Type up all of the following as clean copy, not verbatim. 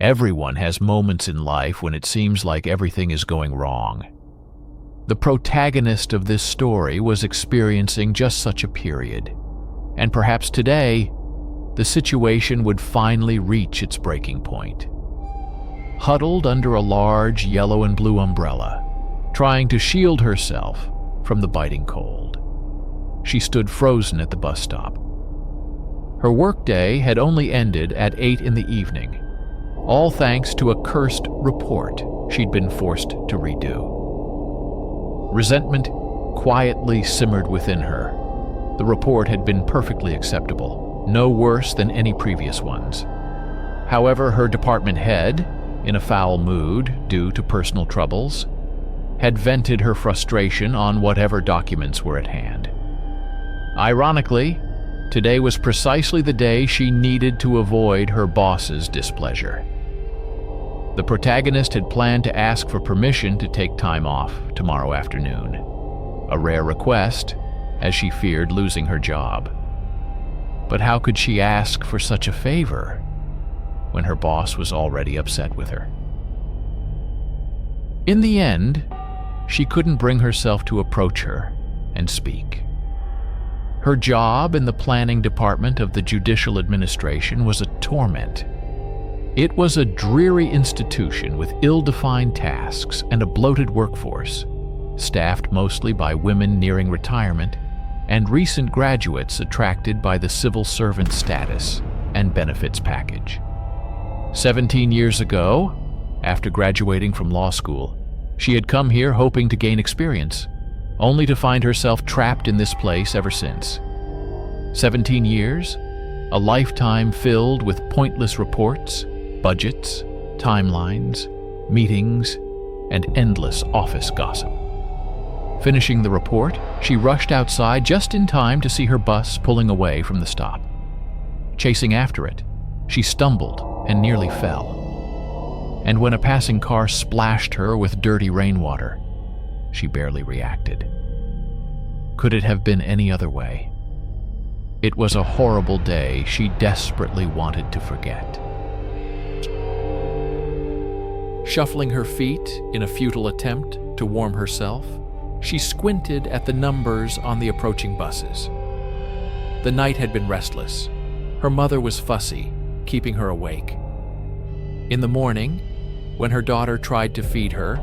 Everyone has moments in life when it seems like everything is going wrong. The protagonist of this story was experiencing just such a period, and perhaps today, the situation would finally reach its breaking point. Huddled under a large yellow and blue umbrella, trying to shield herself from the biting cold, she stood frozen at the bus stop. Her workday had only ended at 8 in the evening, all thanks to a cursed report she'd been forced to redo. Resentment quietly simmered within her. The report had been perfectly acceptable, no worse than any previous ones. However, her department head, in a foul mood due to personal troubles, had vented her frustration on whatever documents were at hand. Ironically, today was precisely the day she needed to avoid her boss's displeasure. The protagonist had planned to ask for permission to take time off tomorrow afternoon, a rare request, as she feared losing her job. But how could she ask for such a favor when her boss was already upset with her? In the end, she couldn't bring herself to approach her and speak. Her job in the planning department of the judicial administration was a torment. It was a dreary institution with ill-defined tasks and a bloated workforce, staffed mostly by women nearing retirement and recent graduates attracted by the civil servant status and benefits package. 17 years ago, after graduating from law school, she had come here hoping to gain experience, only to find herself trapped in this place ever since. 17 years, a lifetime filled with pointless reports, budgets, timelines, meetings, and endless office gossip. Finishing the report, she rushed outside just in time to see her bus pulling away from the stop. Chasing after it, she stumbled and nearly fell. And when a passing car splashed her with dirty rainwater, she barely reacted. Could it have been any other way? It was a horrible day she desperately wanted to forget. Shuffling her feet in a futile attempt to warm herself, she squinted at the numbers on the approaching buses. The night had been restless. Her mother was fussy, keeping her awake. In the morning, when her daughter tried to feed her,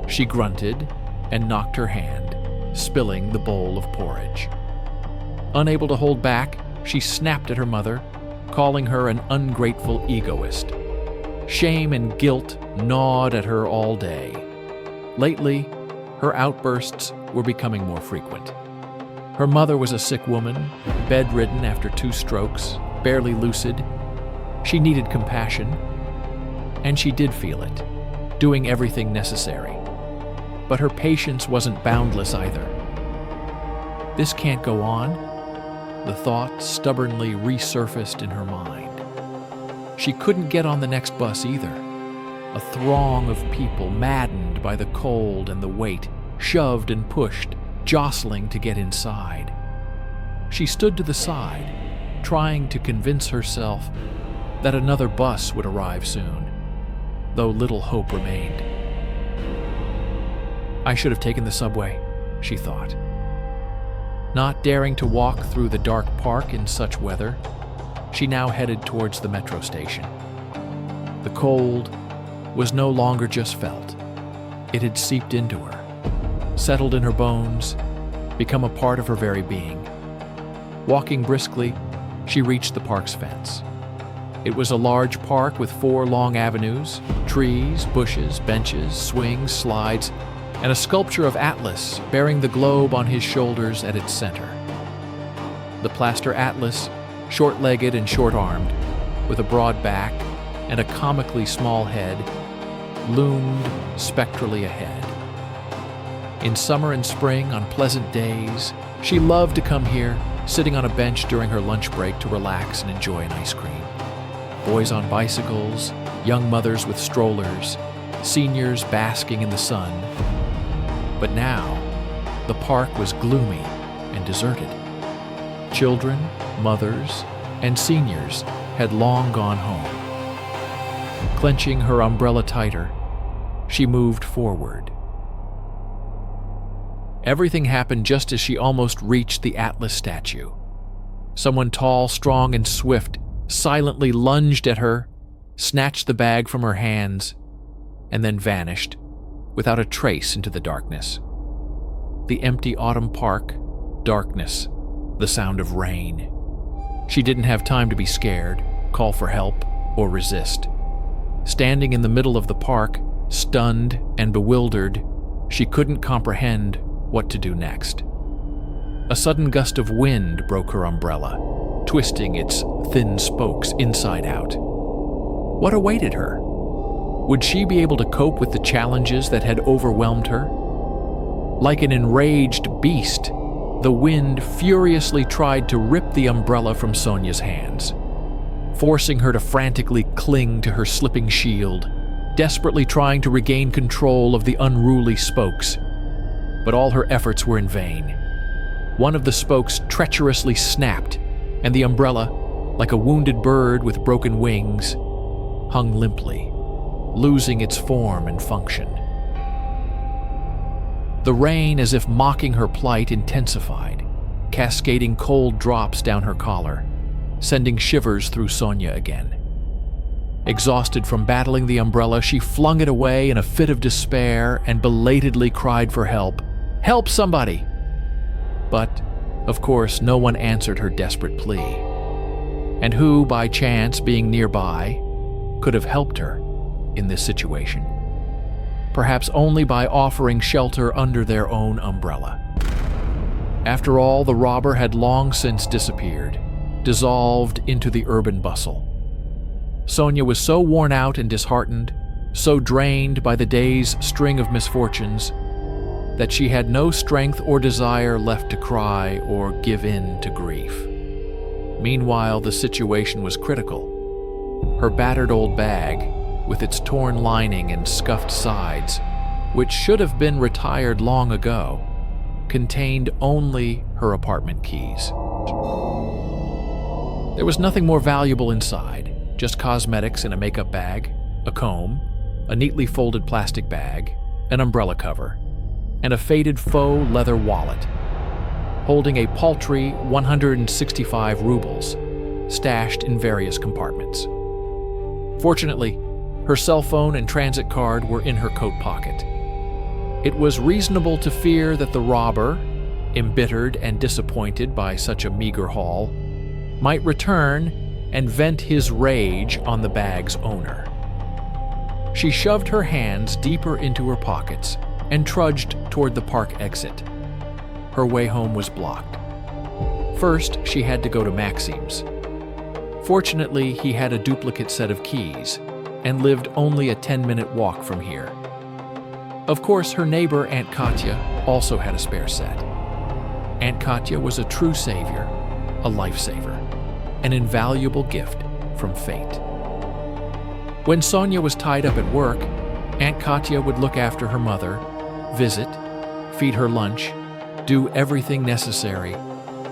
she grunted and knocked her hand, spilling the bowl of porridge. Unable to hold back, she snapped at her mother, calling her an ungrateful egoist. Shame and guilt gnawed at her all day. Lately, her outbursts were becoming more frequent. Her mother was a sick woman, bedridden after 2 strokes, barely lucid. She needed compassion, and she did feel it, doing everything necessary. But her patience wasn't boundless either. This can't go on. The thought stubbornly resurfaced in her mind. She couldn't get on the next bus either. A throng of people, maddened by the cold and the weight, shoved and pushed, jostling to get inside. She stood to the side, trying to convince herself that another bus would arrive soon, though little hope remained. I should have taken the subway, she thought. Not daring to walk through the dark park in such weather, she now headed towards the metro station. The cold was no longer just felt. It had seeped into her, settled in her bones, become a part of her very being. Walking briskly, she reached the park's fence. It was a large park with 4 long avenues, trees, bushes, benches, swings, slides, and a sculpture of Atlas bearing the globe on his shoulders at its center. The plaster Atlas, short-legged and short-armed, with a broad back and a comically small head, loomed spectrally ahead. In summer and spring, on pleasant days, she loved to come here, sitting on a bench during her lunch break to relax and enjoy an ice cream. Boys on bicycles, young mothers with strollers, seniors basking in the sun. But now, the park was gloomy and deserted. Children, mothers, and seniors had long gone home. Clenching her umbrella tighter, she moved forward. Everything happened just as she almost reached the Atlas statue. Someone tall, strong, and swift silently lunged at her, snatched the bag from her hands, and then vanished without a trace into the darkness. The empty autumn park, darkness, the sound of rain. She didn't have time to be scared, call for help, or resist. Standing in the middle of the park, stunned and bewildered, she couldn't comprehend what to do next. A sudden gust of wind broke her umbrella, twisting its thin spokes inside out. What awaited her? Would she be able to cope with the challenges that had overwhelmed her? Like an enraged beast, the wind furiously tried to rip the umbrella from Sonia's hands, forcing her to frantically cling to her slipping shield, desperately trying to regain control of the unruly spokes. But all her efforts were in vain. One of the spokes treacherously snapped, and the umbrella, like a wounded bird with broken wings, hung limply, losing its form and function. The rain, as if mocking her plight, intensified, cascading cold drops down her collar, sending shivers through Sonia again. Exhausted from battling the umbrella, she flung it away in a fit of despair and belatedly cried for help. "Help somebody!" But, of course, no one answered her desperate plea. And who, by chance being nearby, could have helped her in this situation? Perhaps only by offering shelter under their own umbrella. After all, the robber had long since disappeared, dissolved into the urban bustle. Sonia was so worn out and disheartened, so drained by the day's string of misfortunes, that she had no strength or desire left to cry or give in to grief. Meanwhile, the situation was critical. Her battered old bag, with its torn lining and scuffed sides, which should have been retired long ago, contained only her apartment keys. There was nothing more valuable inside, just cosmetics in a makeup bag, a comb, a neatly folded plastic bag, an umbrella cover, and a faded faux leather wallet, holding a paltry 165 rubles, stashed in various compartments. Fortunately, her cell phone and transit card were in her coat pocket. It was reasonable to fear that the robber, embittered and disappointed by such a meager haul, might return and vent his rage on the bag's owner. She shoved her hands deeper into her pockets and trudged toward the park exit. Her way home was blocked. First, she had to go to Maxim's. Fortunately, he had a duplicate set of keys and lived only a 10-minute walk from here. Of course, her neighbor, Aunt Katya, also had a spare set. Aunt Katya was a true savior, a lifesaver, an invaluable gift from fate. When Sonia was tied up at work, Aunt Katya would look after her mother, visit, feed her lunch, do everything necessary,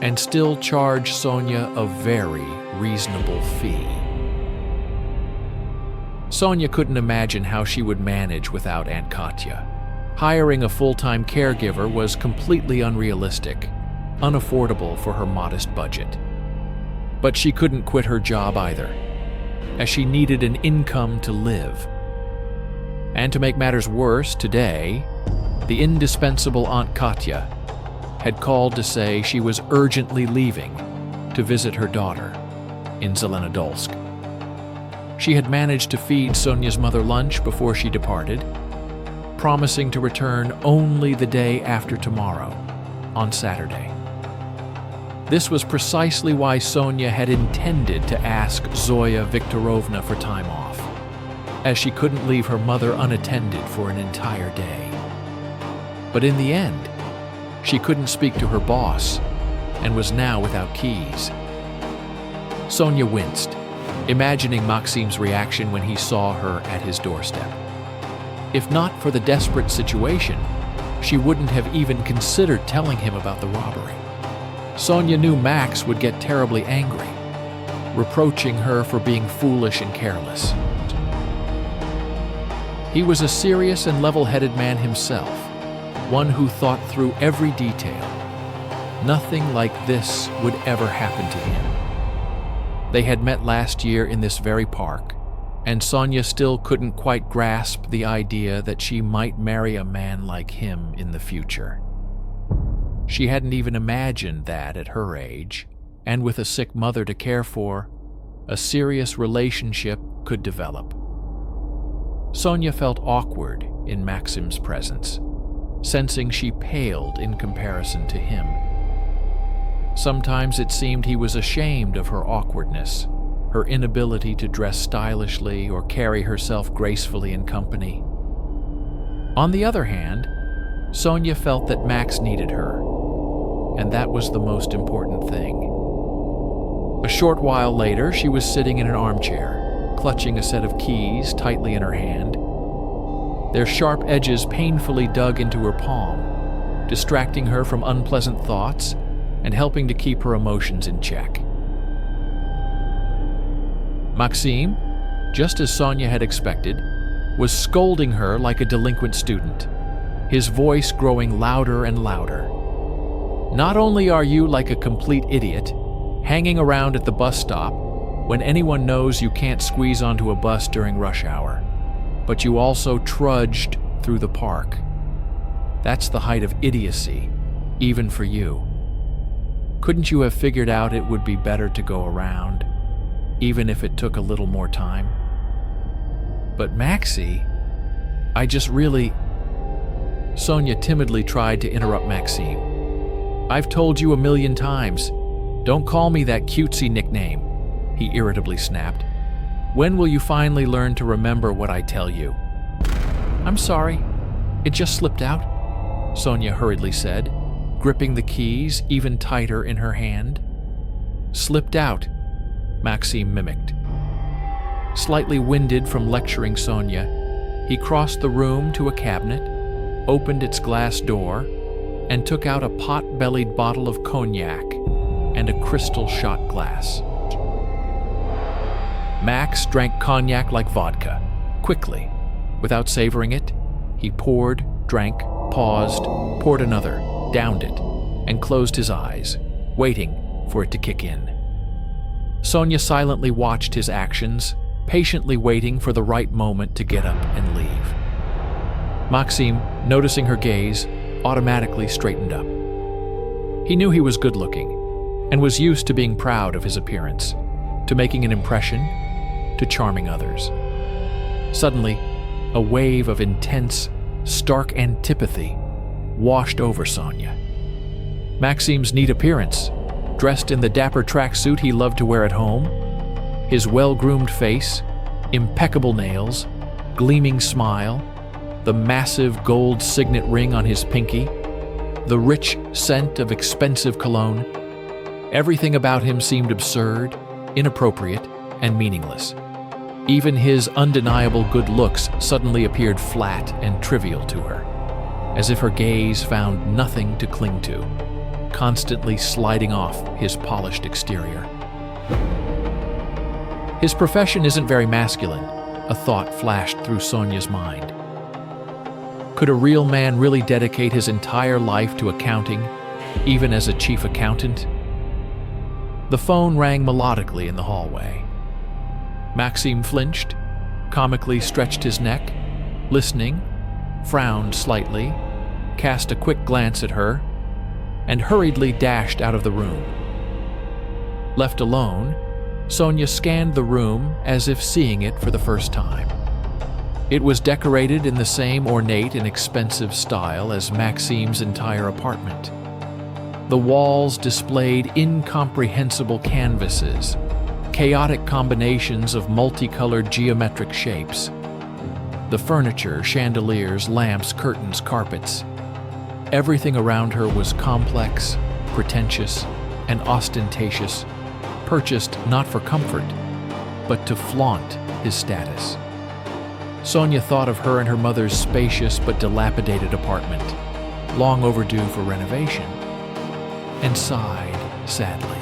and still charge Sonia a very reasonable fee. Sonia couldn't imagine how she would manage without Aunt Katya. Hiring a full-time caregiver was completely unrealistic, unaffordable for her modest budget. But she couldn't quit her job either, as she needed an income to live. And to make matters worse, today, the indispensable Aunt Katya had called to say she was urgently leaving to visit her daughter in Zelenodolsk. She had managed to feed Sonia's mother lunch before she departed, promising to return only the day after tomorrow, on Saturday. This was precisely why Sonia had intended to ask Zoya Viktorovna for time off, as she couldn't leave her mother unattended for an entire day. But in the end, she couldn't speak to her boss and was now without keys. Sonia winced, imagining Maxim's reaction when he saw her at his doorstep. If not for the desperate situation, she wouldn't have even considered telling him about the robbery. Sonia knew Max would get terribly angry, reproaching her for being foolish and careless. He was a serious and level-headed man himself, one who thought through every detail. Nothing like this would ever happen to him. They had met last year in this very park, and Sonia still couldn't quite grasp the idea that she might marry a man like him in the future. She hadn't even imagined that at her age, and with a sick mother to care for, a serious relationship could develop. Sonia felt awkward in Maxim's presence, sensing she paled in comparison to him. Sometimes it seemed he was ashamed of her awkwardness, her inability to dress stylishly or carry herself gracefully in company. On the other hand, Sonia felt that Max needed her, and that was the most important thing. A short while later, she was sitting in an armchair, clutching a set of keys tightly in her hand. Their sharp edges painfully dug into her palm, distracting her from unpleasant thoughts and helping to keep her emotions in check. Maxime, just as Sonia had expected, was scolding her like a delinquent student, his voice growing louder and louder. "Not only are you like a complete idiot, hanging around at the bus stop when anyone knows you can't squeeze onto a bus during rush hour, but you also trudged through the park. That's the height of idiocy, even for you. Couldn't you have figured out it would be better to go around, even if it took a little more time?" "But Maxie, I just really..." Sonia timidly tried to interrupt Maxime. "I've told you a million times. Don't call me that cutesy nickname," he irritably snapped. "When will you finally learn to remember what I tell you?" "I'm sorry. It just slipped out," Sonia hurriedly said, gripping the keys even tighter in her hand. "Slipped out," Maxime mimicked. Slightly winded from lecturing Sonia, he crossed the room to a cabinet, opened its glass door, and took out a pot-bellied bottle of cognac and a crystal shot glass. Max drank cognac like vodka, quickly. Without savoring it, he poured, drank, paused, poured another, downed it, and closed his eyes, waiting for it to kick in. Sonia silently watched his actions, patiently waiting for the right moment to get up and leave. Maxime, noticing her gaze, automatically straightened up. He knew he was good-looking, and was used to being proud of his appearance, to making an impression, to charming others. Suddenly, a wave of intense, stark antipathy washed over Sonia. Maxime's neat appearance, dressed in the dapper tracksuit he loved to wear at home, his well-groomed face, impeccable nails, gleaming smile, the massive gold signet ring on his pinky, the rich scent of expensive cologne. Everything about him seemed absurd, inappropriate, and meaningless. Even his undeniable good looks suddenly appeared flat and trivial to her, as if her gaze found nothing to cling to, constantly sliding off his polished exterior. His profession isn't very masculine, a thought flashed through Sonia's mind. Could a real man really dedicate his entire life to accounting, even as a chief accountant? The phone rang melodically in the hallway. Maxime flinched, comically stretched his neck, listening, frowned slightly, cast a quick glance at her, and hurriedly dashed out of the room. Left alone, Sonia scanned the room as if seeing it for the first time. It was decorated in the same ornate and expensive style as Maxime's entire apartment. The walls displayed incomprehensible canvases, chaotic combinations of multicolored geometric shapes. The furniture, chandeliers, lamps, curtains, carpets. Everything around her was complex, pretentious, and ostentatious, purchased not for comfort, but to flaunt his status. Sonia thought of her and her mother's spacious but dilapidated apartment, long overdue for renovation, and sighed sadly.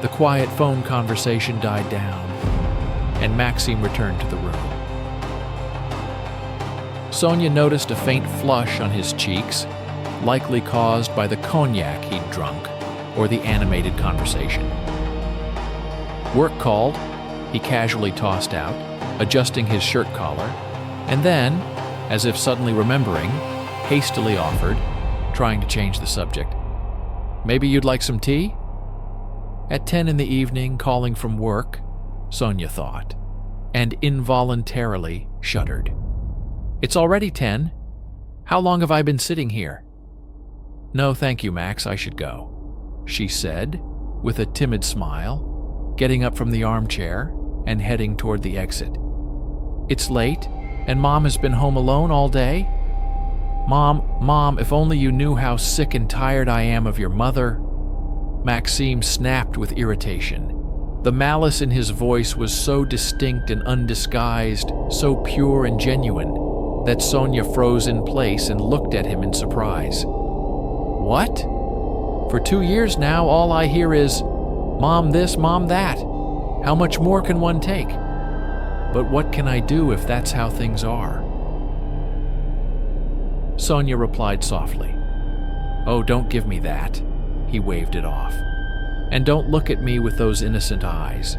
The quiet phone conversation died down, and Maxime returned to the room. Sonia noticed a faint flush on his cheeks, likely caused by the cognac he'd drunk or the animated conversation. Work called, he casually tossed out, adjusting his shirt collar, and then, as if suddenly remembering, hastily offered, trying to change the subject. Maybe you'd like some tea? At 10 in the evening, calling from work, Sonia thought, and involuntarily shuddered. It's already 10. How long have I been sitting here? No, thank you, Max, I should go, she said, with a timid smile, getting up from the armchair and heading toward the exit. It's late, and Mom has been home alone all day? Mom, if only you knew how sick and tired I am of your mother. Maxime snapped with irritation. The malice in his voice was so distinct and undisguised, so pure and genuine, that Sonia froze in place and looked at him in surprise. What? For 2 years now, all I hear is, Mom this, Mom that. How much more can one take? But what can I do if that's how things are? Sonia replied softly. Oh, don't give me that. He waved it off. And don't look at me with those innocent eyes.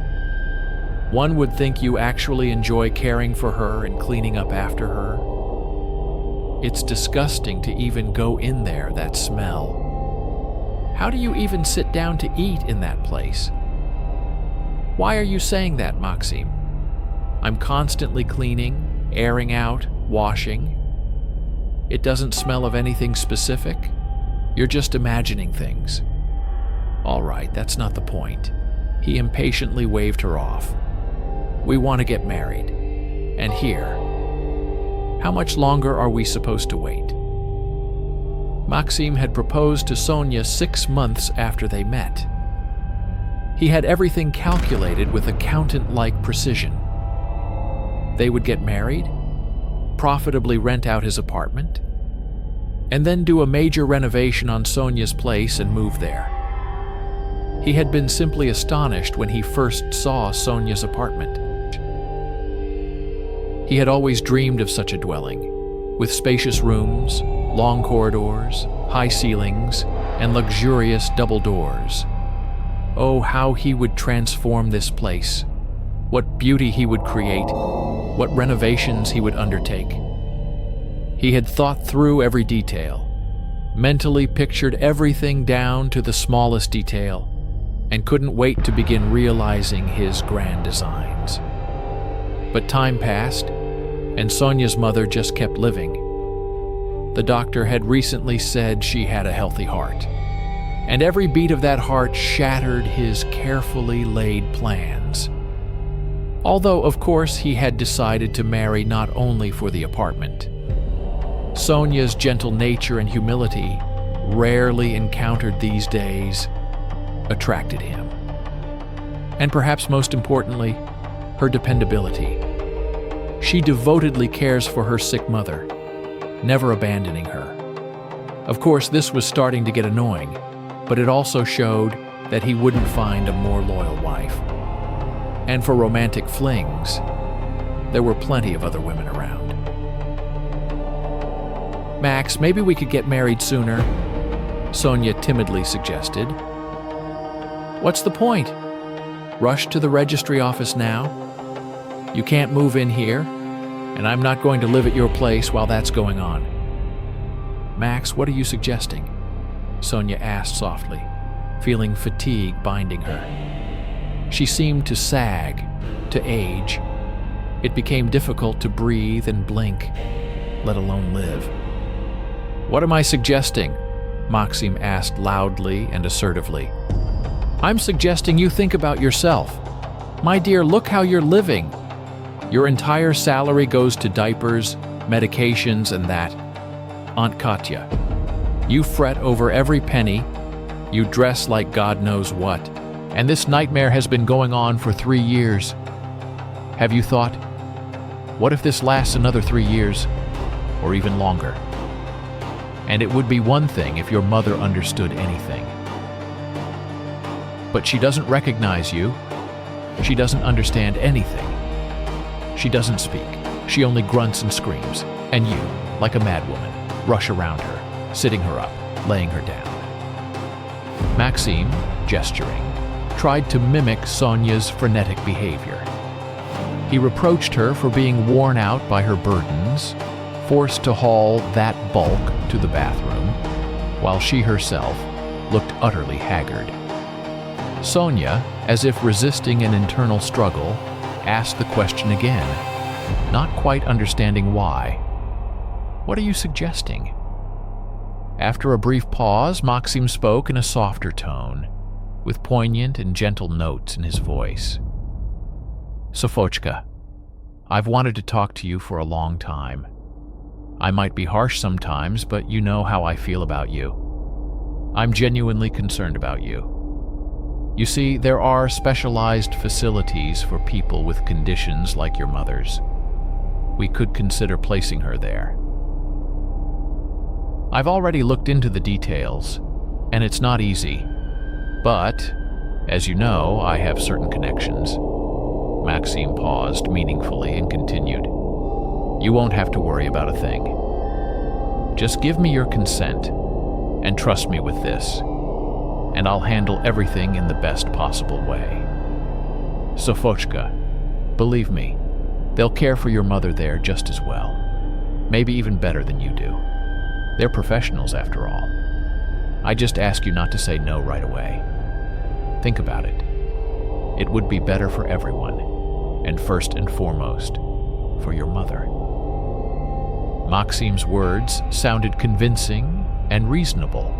One would think you actually enjoy caring for her and cleaning up after her. It's disgusting to even go in there, that smell. How do you even sit down to eat in that place? Why are you saying that, Maxime? I'm constantly cleaning, airing out, washing. It doesn't smell of anything specific. You're just imagining things. All right, that's not the point. He impatiently waved her off. We want to get married. And here. How much longer are we supposed to wait? Maxime had proposed to Sonia 6 months after they met. He had everything calculated with accountant-like precision. They would get married, profitably rent out his apartment, and then do a major renovation on Sonia's place and move there. He had been simply astonished when he first saw Sonia's apartment. He had always dreamed of such a dwelling, with spacious rooms, long corridors, high ceilings, and luxurious double doors. Oh, how he would transform this place, what beauty he would create, what renovations he would undertake. He had thought through every detail, mentally pictured everything down to the smallest detail, and couldn't wait to begin realizing his grand designs. But time passed, and Sonia's mother just kept living. The doctor had recently said she had a healthy heart, and every beat of that heart shattered his carefully laid plans. Although, of course, he had decided to marry not only for the apartment. Sonia's gentle nature and humility, rarely encountered these days, attracted him. And perhaps most importantly, her dependability. She devotedly cares for her sick mother, never abandoning her. Of course, this was starting to get annoying, but it also showed that he wouldn't find a more loyal wife. And for romantic flings, there were plenty of other women around. Max, maybe we could get married sooner, Sonia timidly suggested. What's the point? Rush to the registry office now? You can't move in here, and I'm not going to live at your place while that's going on. Max, what are you suggesting? Sonia asked softly, feeling fatigue binding her. She seemed to sag, to age. It became difficult to breathe and blink, let alone live. What am I suggesting? Maxime asked loudly and assertively. I'm suggesting you think about yourself. My dear, look how you're living. Your entire salary goes to diapers, medications, and that. Aunt Katya, you fret over every penny, you dress like God knows what, and this nightmare has been going on for 3 years. Have you thought, what if this lasts another 3 years, or even longer? And it would be one thing if your mother understood anything. But she doesn't recognize you. She doesn't understand anything. She doesn't speak. She only grunts and screams. And you, like a madwoman, rush around her, sitting her up, laying her down. Maxim, gesturing, tried to mimic Sonia's frenetic behavior. He reproached her for being worn out by her burdens, forced to haul that bulk to the bathroom, while she herself looked utterly haggard. Sonia, as if resisting an internal struggle, asked the question again, not quite understanding why. "What are you suggesting?" After a brief pause, Maxim spoke in a softer tone, with poignant and gentle notes in his voice. "Sofochka, I've wanted to talk to you for a long time. I might be harsh sometimes, but you know how I feel about you. I'm genuinely concerned about you. You see, there are specialized facilities for people with conditions like your mother's. We could consider placing her there. I've already looked into the details, and it's not easy. But, as you know, I have certain connections." Maxim paused meaningfully and continued, "You won't have to worry about a thing. Just give me your consent, and trust me with this, and I'll handle everything in the best possible way. Sofochka, believe me, they'll care for your mother there just as well, maybe even better than you do. They're professionals after all. I just ask you not to say no right away. Think about it. It would be better for everyone, and first and foremost, for your mother." Maxim's words sounded convincing and reasonable.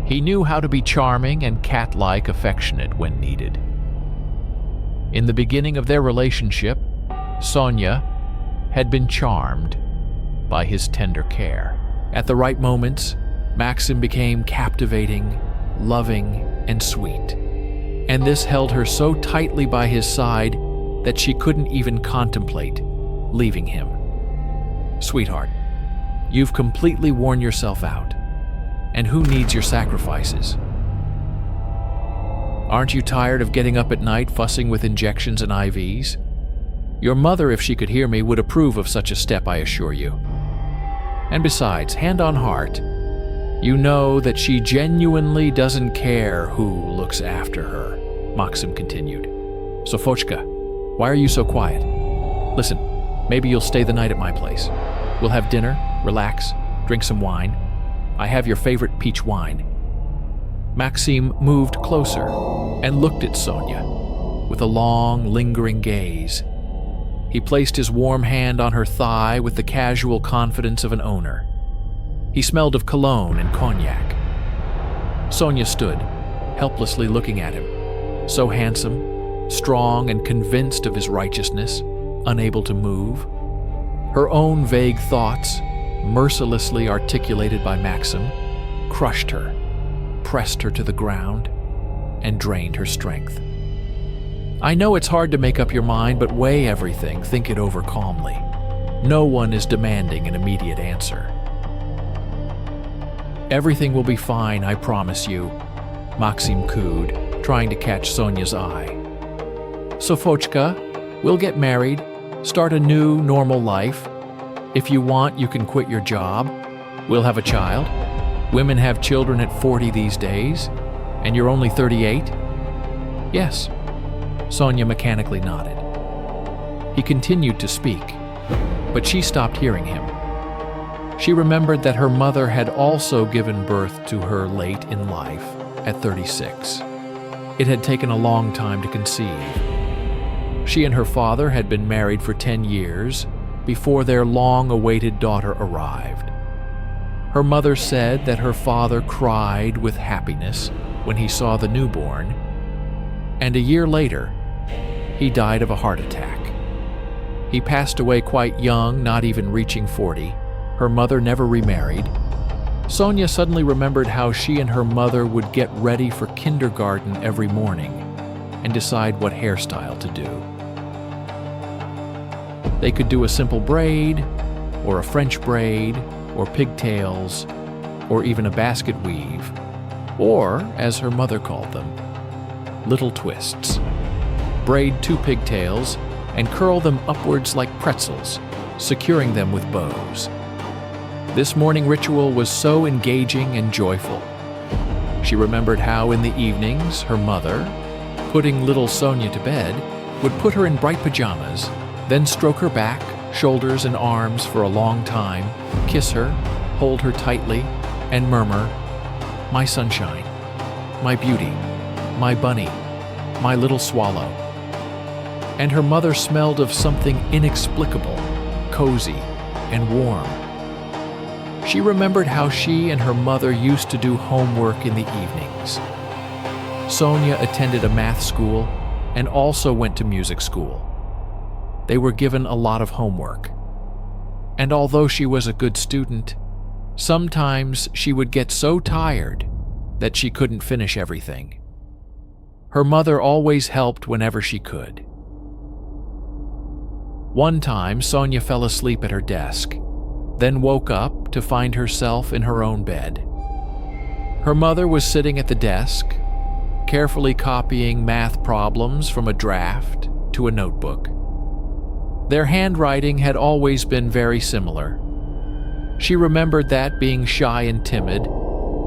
He knew how to be charming and cat-like affectionate when needed. In the beginning of their relationship, Sonia had been charmed by his tender care. At the right moments, Maxim became captivating, loving, and sweet. And this held her so tightly by his side that she couldn't even contemplate leaving him. "Sweetheart, you've completely worn yourself out. And who needs your sacrifices? Aren't you tired of getting up at night fussing with injections and IVs? Your mother, if she could hear me, would approve of such a step, I assure you. And besides, hand on heart, you know that she genuinely doesn't care who looks after her," Maxim continued. "Sofochka, why are you so quiet? Listen, maybe you'll stay the night at my place. We'll have dinner, relax, drink some wine. I have your favorite peach wine." Maxim moved closer and looked at Sonia with a long, lingering gaze. He placed his warm hand on her thigh with the casual confidence of an owner. He smelled of cologne and cognac. Sonia stood, helplessly looking at him, so handsome, strong and convinced of his righteousness, unable to move. Her own vague thoughts, mercilessly articulated by Maxim, crushed her, pressed her to the ground, and drained her strength. "I know it's hard to make up your mind, but weigh everything, think it over calmly. No one is demanding an immediate answer." "Everything will be fine, I promise you," Maxim cooed, trying to catch Sonia's eye. "Sofochka, we'll get married, start a new, normal life. If you want, you can quit your job. We'll have a child. Women have children at 40 these days, and you're only 38? "Yes." Sonia mechanically nodded. He continued to speak, but she stopped hearing him. She remembered that her mother had also given birth to her late in life, at 36. It had taken a long time to conceive. She and her father had been married for 10 years before their long-awaited daughter arrived. Her mother said that her father cried with happiness when he saw the newborn, and a year later, he died of a heart attack. He passed away quite young, not even reaching 40. Her mother never remarried. Sonia suddenly remembered how she and her mother would get ready for kindergarten every morning and decide what hairstyle to do. They could do a simple braid, or a French braid, or pigtails, or even a basket weave, or, as her mother called them, little twists. Braid 2 pigtails and curl them upwards like pretzels securing them with bows. This morning ritual was so engaging and joyful. She remembered how in the evenings her mother, putting little Sonia to bed, would put her in bright pajamas, then stroke her back, shoulders, and arms for a long time, kiss her, hold her tightly, and murmur, "My sunshine, my beauty, my bunny, my little swallow." And her mother smelled of something inexplicable, cozy, and warm. She remembered how she and her mother used to do homework in the evenings. Sonia attended a math school and also went to music school. They were given a lot of homework. And although she was a good student, sometimes she would get so tired that she couldn't finish everything. Her mother always helped whenever she could. One time, Sonia fell asleep at her desk, then woke up to find herself in her own bed. Her mother was sitting at the desk, carefully copying math problems from a draft to a notebook. Their handwriting had always been very similar. She remembered that, being shy and timid,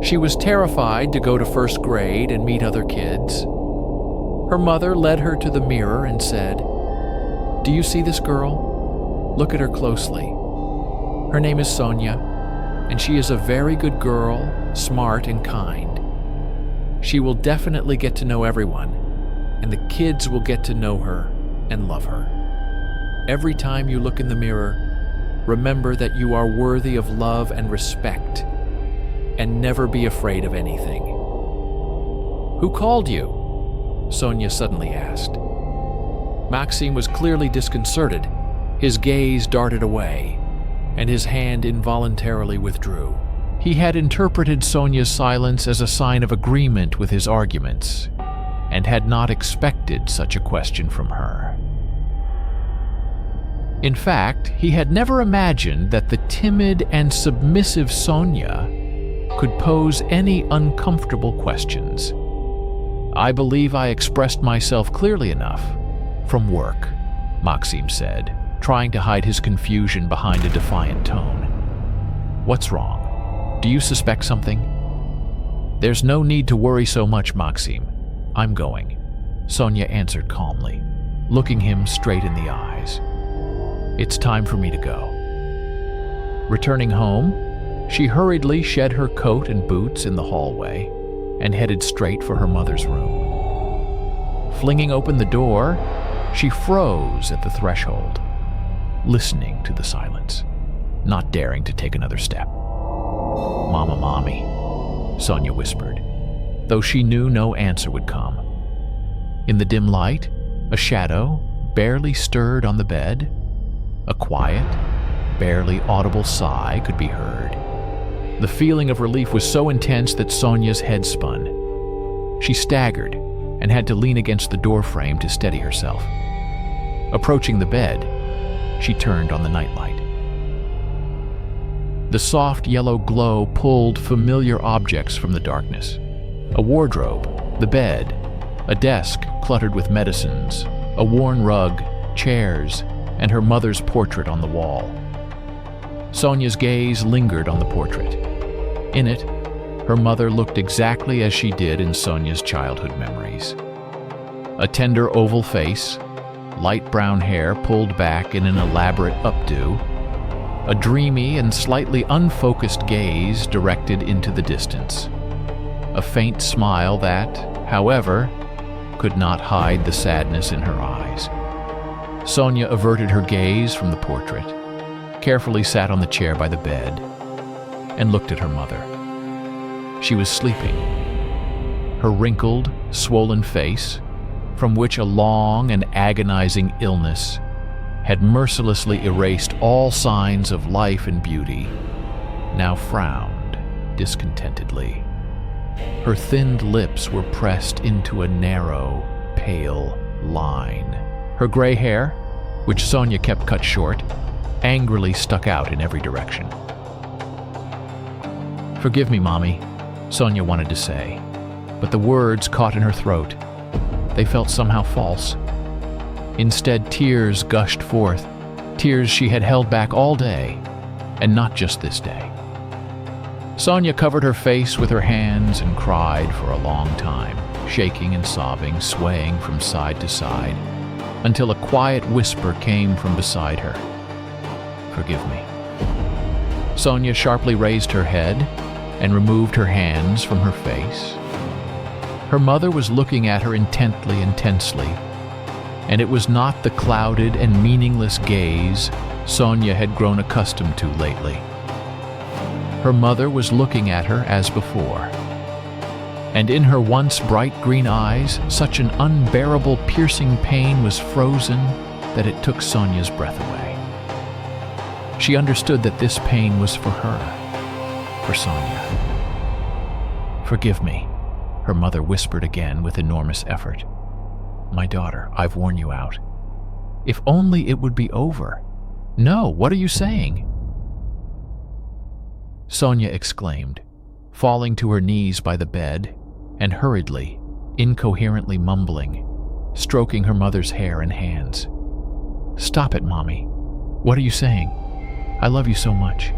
she was terrified to go to first grade and meet other kids. Her mother led her to the mirror and said, "Do you see this girl? Look at her closely. Her name is Sonia, and she is a very good girl, smart and kind. She will definitely get to know everyone, and the kids will get to know her and love her. Every time you look in the mirror, remember that you are worthy of love and respect, and never be afraid of anything." "Who called you?" Sonia suddenly asked. Maxime was clearly disconcerted. His gaze darted away, and his hand involuntarily withdrew. He had interpreted Sonia's silence as a sign of agreement with his arguments, and had not expected such a question from her. In fact, he had never imagined that the timid and submissive Sonia could pose any uncomfortable questions. "I believe I expressed myself clearly enough. From work," Maxime said, trying to hide his confusion behind a defiant tone. "What's wrong? Do you suspect something?" "There's no need to worry so much, Maxime. I'm going," Sonia answered calmly, looking him straight in the eyes. "It's time for me to go." Returning home, she hurriedly shed her coat and boots in the hallway and headed straight for her mother's room. Flinging open the door, she froze at the threshold, listening to the silence, not daring to take another step. "Mama, Mommy," Sonia whispered, though she knew no answer would come. In the dim light, a shadow barely stirred on the bed. A quiet, barely audible sigh could be heard. The feeling of relief was so intense that Sonia's head spun. She staggered and had to lean against the doorframe to steady herself. Approaching the bed, she turned on the nightlight. The soft yellow glow pulled familiar objects from the darkness. A wardrobe, the bed, a desk cluttered with medicines, a worn rug, chairs, and her mother's portrait on the wall. Sonia's gaze lingered on the portrait. In it, her mother looked exactly as she did in Sonia's childhood memories. A tender oval face, light brown hair pulled back in an elaborate updo, a dreamy and slightly unfocused gaze directed into the distance, a faint smile that, however, could not hide the sadness in her eyes. Sonia averted her gaze from the portrait, carefully sat on the chair by the bed, and looked at her mother. She was sleeping. Her wrinkled, swollen face, from which a long and agonizing illness had mercilessly erased all signs of life and beauty, now frowned discontentedly. Her thinned lips were pressed into a narrow, pale line. Her gray hair, which Sonia kept cut short, angrily stuck out in every direction. "Forgive me, Mommy," Sonia wanted to say, but the words caught in her throat. They felt somehow false. Instead, tears gushed forth, tears she had held back all day, and not just this day. Sonia covered her face with her hands and cried for a long time, shaking and sobbing, swaying from side to side, until a quiet whisper came from beside her. "Forgive me." Sonia sharply raised her head and removed her hands from her face. Her mother was looking at her intently and tensely, and it was not the clouded and meaningless gaze Sonia had grown accustomed to lately. Her mother was looking at her as before, and in her once bright green eyes, such an unbearable piercing pain was frozen that it took Sonia's breath away. She understood that this pain was for her, for Sonia. "Forgive me," her mother whispered again with enormous effort. "My daughter, I've worn you out. If only it would be over." "No, what are you saying?" Sonia exclaimed, falling to her knees by the bed and hurriedly, incoherently mumbling, stroking her mother's hair and hands. "Stop it, Mommy. What are you saying? I love you so much.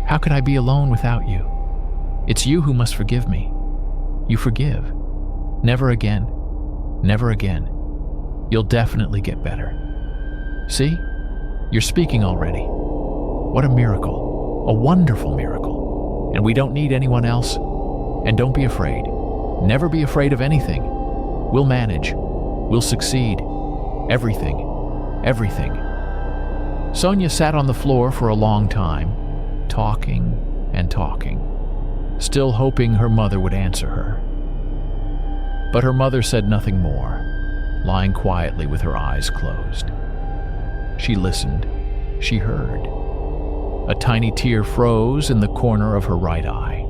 How could I be alone without you? It's you who must forgive me. You forgive. Never again. Never again. You'll definitely get better. See? You're speaking already. What a miracle. A wonderful miracle. And we don't need anyone else. And don't be afraid. Never be afraid of anything. We'll manage. We'll succeed. Everything. Everything." Sonia sat on the floor for a long time, talking and talking, still hoping her mother would answer her. But her mother said nothing more, lying quietly with her eyes closed. She listened. She heard. A tiny tear froze in the corner of her right eye.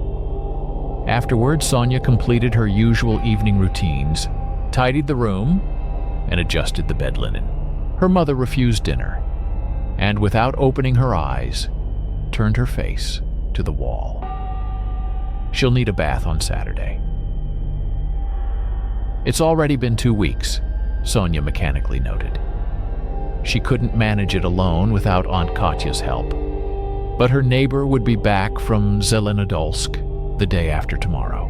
Afterward, Sonia completed her usual evening routines, tidied the room, and adjusted the bed linen. Her mother refused dinner, and without opening her eyes, turned her face to the wall. She'll need a bath on Saturday. It's already been 2 weeks, Sonia mechanically noted. She couldn't manage it alone without Aunt Katya's help, but her neighbor would be back from Zelenodolsk the day after tomorrow.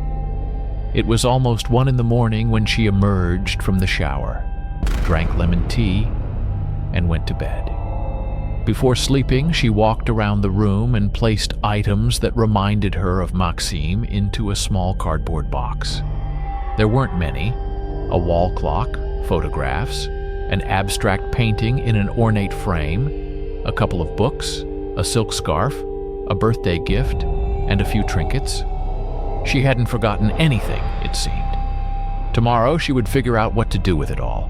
It was almost 1 a.m. when she emerged from the shower, drank lemon tea, and went to bed. Before sleeping, she walked around the room and placed items that reminded her of Maxim into a small cardboard box. There weren't many: a wall clock, photographs, an abstract painting in an ornate frame, a couple of books, a silk scarf, a birthday gift, and a few trinkets. She hadn't forgotten anything, it seemed. Tomorrow she would figure out what to do with it all.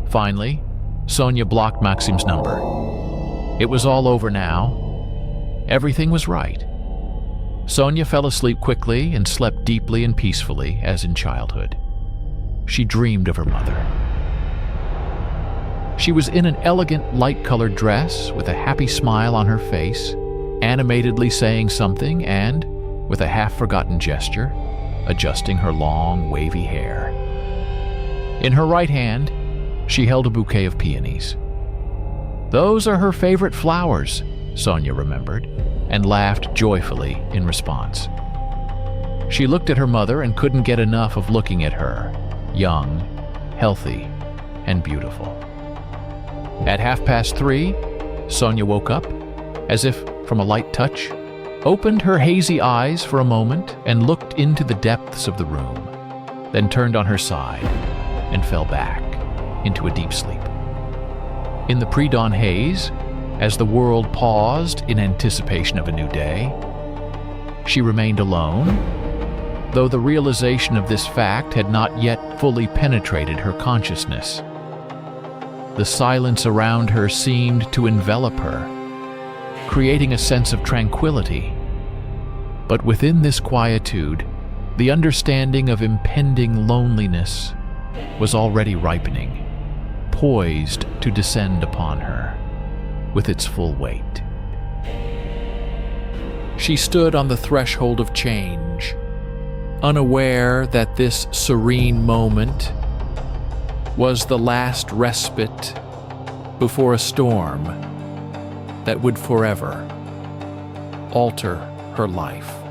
Finally, Sonia blocked Maxim's number. It was all over now. Everything was right. Sonia fell asleep quickly and slept deeply and peacefully, as in childhood. She dreamed of her mother. She was in an elegant, light-colored dress with a happy smile on her face, animatedly saying something and, with a half-forgotten gesture, adjusting her long, wavy hair. In her right hand, she held a bouquet of peonies. "Those are her favorite flowers," Sonia remembered, and laughed joyfully in response. She looked at her mother and couldn't get enough of looking at her, young, healthy, and beautiful. At 3:30, Sonia woke up, as if from a light touch, opened her hazy eyes for a moment and looked into the depths of the room, then turned on her side and fell back into a deep sleep. In the pre-dawn haze, as the world paused in anticipation of a new day, she remained alone, though the realization of this fact had not yet fully penetrated her consciousness. The silence around her seemed to envelop her, creating a sense of tranquility. But within this quietude, the understanding of impending loneliness was already ripening, poised to descend upon her with its full weight. She stood on the threshold of change, unaware that this serene moment was the last respite before a storm that would forever alter her life.